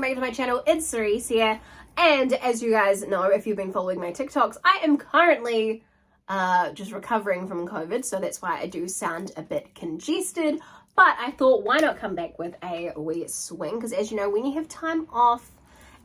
back to my channel. It's Cerise here, and as you guys know, if you've been following my TikToks, I am currently just recovering from COVID, so that's why I do sound a bit congested, but I thought why not come back with a wee swing, because as you know, when you have time off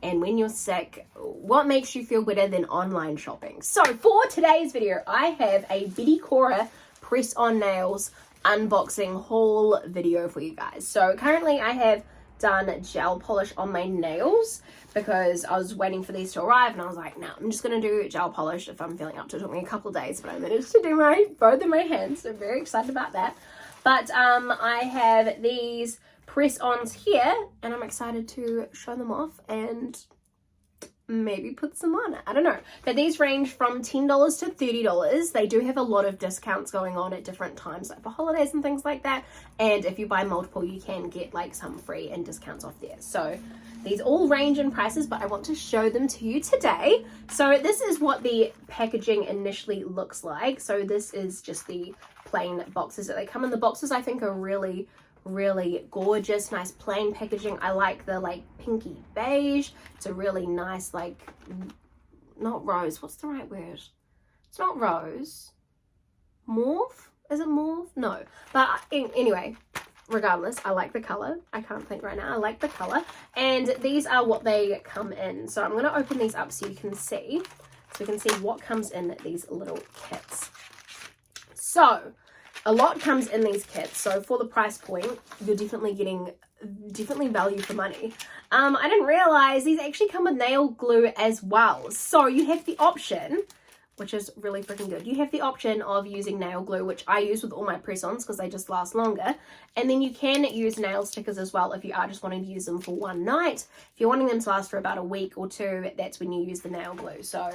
and when you're sick, what makes you feel better than online shopping? So for today's video, I have a Betty Cora press-on nails unboxing haul video for you guys. So currently I have done gel polish on my nails because I was waiting for these to arrive, and I was like, no, I'm just gonna do gel polish if I'm feeling up to it. It took me a couple of days, but I managed to do both of my hands, so I'm very excited about that. But I have these press-ons here, and I'm excited to show them off and maybe put some on. I don't know, but these range from $10 to $30. They do have a lot of discounts going on at different times, like for holidays and things like that, and if you buy multiple you can get like some free and discounts off there. So these all range in prices, but I want to show them to you today. So this is what the packaging initially looks like. So this is just the plain boxes that they come in. The boxes I think are really gorgeous, nice plain packaging. I like the like pinky beige. It's a really nice, like, not rose, what's the right word? It's not rose, mauve, is it mauve? No, but anyway, regardless, I like the color. I can't think right now. I like the color, and these are what they come in. So I'm going to open these up so you can see, what comes in these little kits. So a lot comes in these kits, so for the price point, you're definitely getting value for money. I didn't realize these actually come with nail glue as well. So you have the option, which is really freaking good. You have the option of using nail glue, which I use with all my press-ons because they just last longer. And then you can use nail stickers as well if you are just wanting to use them for one night. If you're wanting them to last for about a week or two, that's when you use the nail glue. So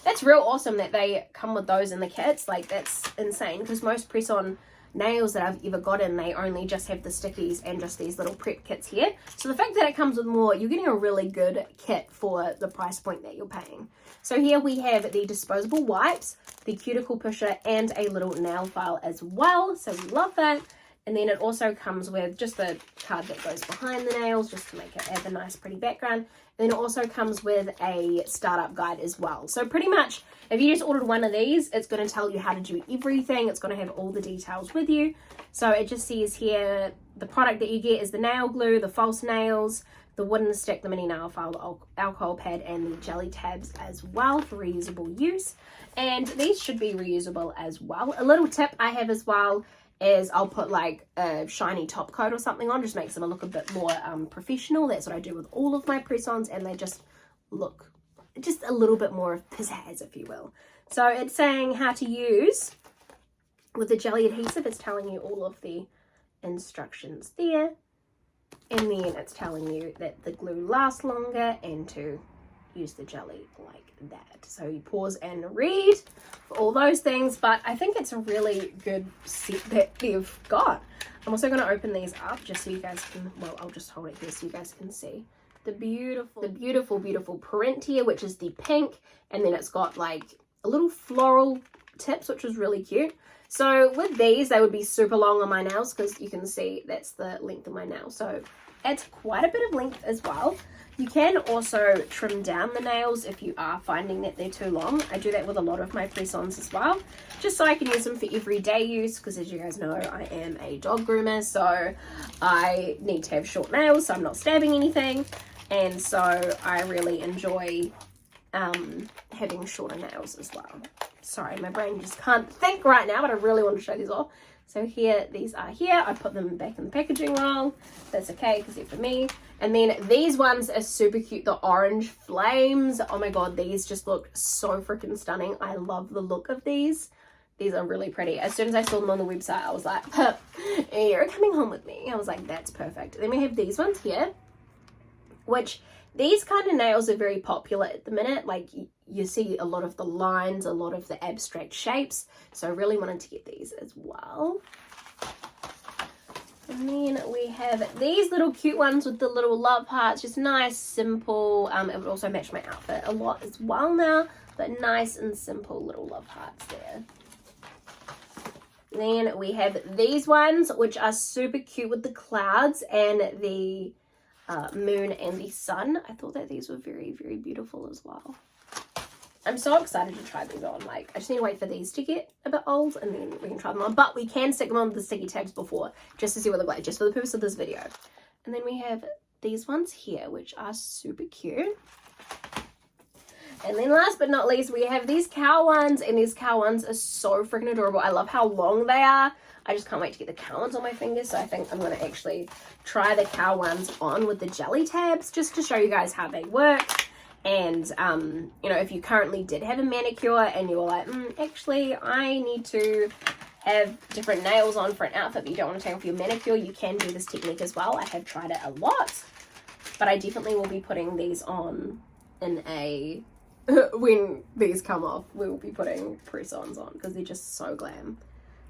that's real awesome that they come with those in the kits. Like, that's insane, because most press-on nails that I've ever gotten, they only just have the stickies and just these little prep kits here. So the fact that it comes with more, you're getting a really good kit for the price point that you're paying. So here we have the disposable wipes, the cuticle pusher, and a little nail file as well. So we love that. And then it also comes with just the card that goes behind the nails, just to make it have a nice pretty background. And then it also comes with a startup guide as well. So pretty much, if you just ordered one of these, it's going to tell you how to do everything. It's going to have all the details with you. So it just says here, the product that you get is the nail glue, the false nails, the wooden stick, the mini nail file, the alcohol pad, and the jelly tabs as well for reusable use. And these should be reusable as well. A little tip I have as well is I'll put like a shiny top coat or something on, just makes them look a bit more professional. That's what I do with all of my press-ons, and they just look just a little bit more pizzazz, if you will. So it's saying how to use with the jelly adhesive. It's telling you all of the instructions there, and then it's telling you that the glue lasts longer and to use the jelly like that. So you pause and read for all those things, but I think it's a really good set that they've got. I'm also going to open these up just so you guys can, well, I'll just hold it here so you guys can see the beautiful print here, which is the pink, and then it's got like a little floral tips, which is really cute. So with these, they would be super long on my nails, because you can see that's the length of my nail, so it's quite a bit of length as well. You can also trim down the nails if you are finding that they're too long. I do that with a lot of my press-ons as well, just so I can use them for everyday use, because as you guys know, I am a dog groomer, so I need to have short nails so I'm not stabbing anything, and so I really enjoy having shorter nails as well. Sorry, my brain just can't think right now, but I really want to show these off. So here, these are here. I put them back in the packaging wrong. That's okay, because they're for me. And then these ones are super cute. The orange flames. Oh my god, these just look so freaking stunning. I love the look of these. These are really pretty. As soon as I saw them on the website, I was like, you're coming home with me. I was like, that's perfect. Then we have these ones here, which these kind of nails are very popular at the minute. Like, you see a lot of the lines, a lot of the abstract shapes. So I really wanted to get these as well. And then we have these little cute ones with the little love hearts. Just nice, simple. It would also match my outfit a lot as well now. But nice and simple little love hearts there. Then we have these ones, which are super cute with the clouds and the moon and the sun. I thought that these were very, very beautiful as well. I'm so excited to try these on. Like, I just need to wait for these to get a bit old and then we can try them on. But we can stick them on with the sticky tabs before, just to see what they look like, just for the purpose of this video. And then we have these ones here, which are super cute. And then last but not least, we have these cow ones, and these cow ones are so freaking adorable. I love how long they are. I just can't wait to get the cow ones on my fingers, so I think I'm going to actually try the cow ones on with the jelly tabs, just to show you guys how they work. And, you know, if you currently did have a manicure and you were like, actually, I need to have different nails on for an outfit, but you don't want to take off your manicure, you can do this technique as well. I have tried it a lot, but I definitely will be putting these on in a... when these come off, we will be putting press-ons on because they're just so glam.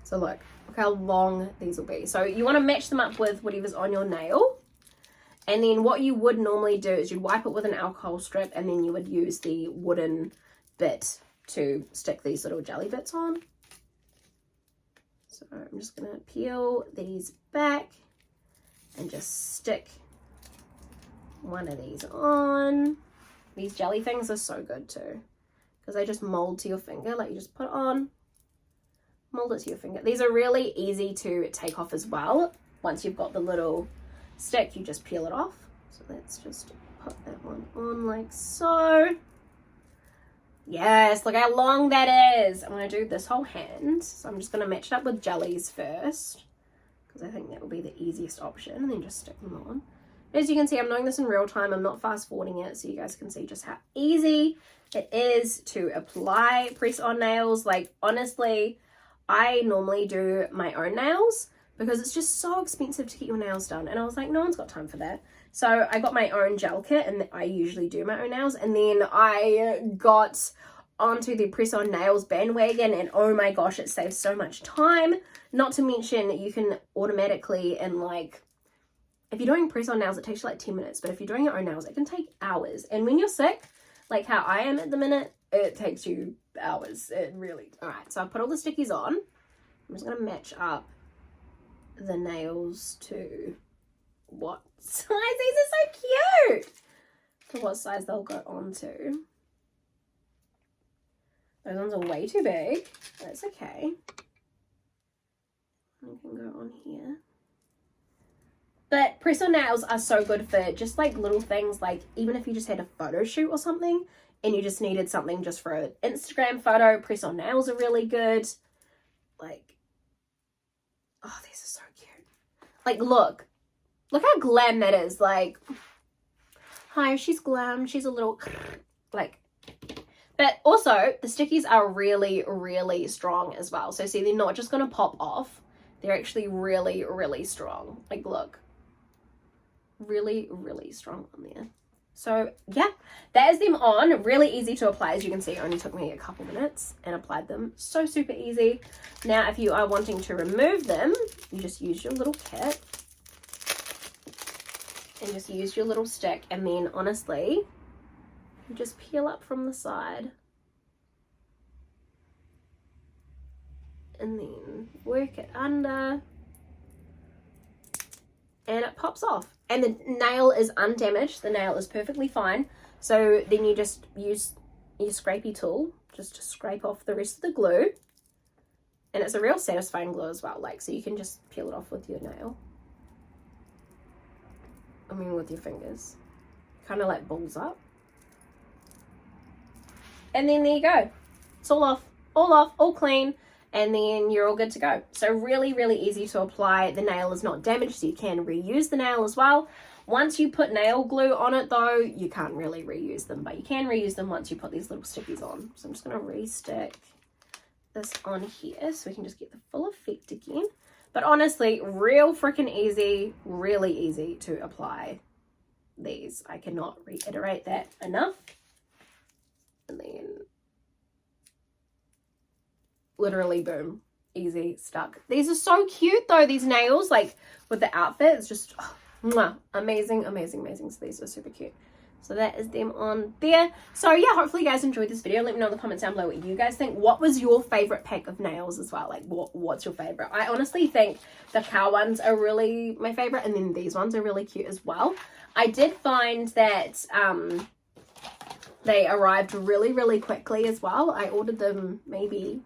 So look how long these will be. So you want to match them up with whatever's on your nail. And then what you would normally do is you'd wipe it with an alcohol strip, and then you would use the wooden bit to stick these little jelly bits on. So I'm just going to peel these back and just stick one of these on. These jelly things are so good too, because they just mold to your finger. Like, you just put it on, mold it to your finger. These are really easy to take off as well. Once you've got the little stick, you just peel it off. So let's just put that one on like so. Yes, look how long that is. I'm going to do this whole hand. So I'm just going to match it up with jellies first, because I think that will be the easiest option, and then just stick them on. As you can see, I'm doing this in real time. I'm not fast forwarding it, so you guys can see just how easy it is to apply press-on nails. Like, honestly, I normally do my own nails because it's just so expensive to get your nails done. And I was like, no one's got time for that. So I got my own gel kit, and I usually do my own nails. And then I got onto the press-on nails bandwagon, and oh my gosh, it saves so much time. Not to mention, you can automatically, in like... if you're doing press-on nails, it takes you like 10 minutes. But if you're doing your own nails, it can take hours. And when you're sick, like how I am at the minute, it takes you hours. It really... Alright, so I put all the stickies on. I'm just going to match up the nails to what size. These are so cute! To what size they'll go onto. Those ones are way too big. That's okay. You can go on here. But press-on nails are so good for just like little things, like even if you just had a photo shoot or something and you just needed something just for an Instagram photo, press-on nails are really good. Like, oh, these are so cute. Like, look how glam that is. Like, hi, she's glam, she's a little, like, but also the stickies are really, really strong as well. So see, they're not just going to pop off. They're actually really, really strong. Like, look. Really, really strong on there. So yeah, that is them on. Really easy to apply. As you can see, it only took me a couple minutes and applied them. So super easy. Now, if you are wanting to remove them, you just use your little kit and just use your little stick, and then honestly, you just peel up from the side and then work it under, and it pops off. And the nail is undamaged. The nail is perfectly fine. So then you just use your scrapey tool just to scrape off the rest of the glue. And it's a real satisfying glue as well. Like, so you can just peel it off with your nail. I mean, with your fingers. Kind of like balls up. And then there you go. It's all off, all clean. And then you're all good to go. So really, really easy to apply. The nail is not damaged, so you can reuse the nail as well. Once you put nail glue on it though, you can't really reuse them, but you can reuse them once you put these little stickies on. So I'm just going to re-stick this on here so we can just get the full effect again. But honestly, real freaking easy, really easy to apply these. I cannot reiterate that enough. And then literally boom, easy, stuck. These are so cute though, these nails, like with the outfit. It's just mwah, amazing, amazing, amazing. So these are super cute. So that is them on there. So yeah, hopefully you guys enjoyed this video. Let me know in the comments down below what you guys think. What was your favorite pack of nails as well? Like what's your favorite? I honestly think the cow ones are really my favorite, and then these ones are really cute as well. I did find that they arrived really quickly as well. I ordered them maybe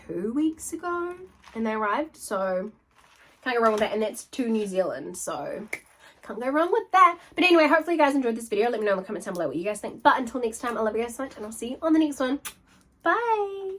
2 weeks ago and they arrived, so can't go wrong with that. And that's to New Zealand, so can't go wrong with that. But anyway, hopefully you guys enjoyed this video. Let me know in the comments down below what you guys think. But until next time, I love you guys so much, and I'll see you on the next one. Bye.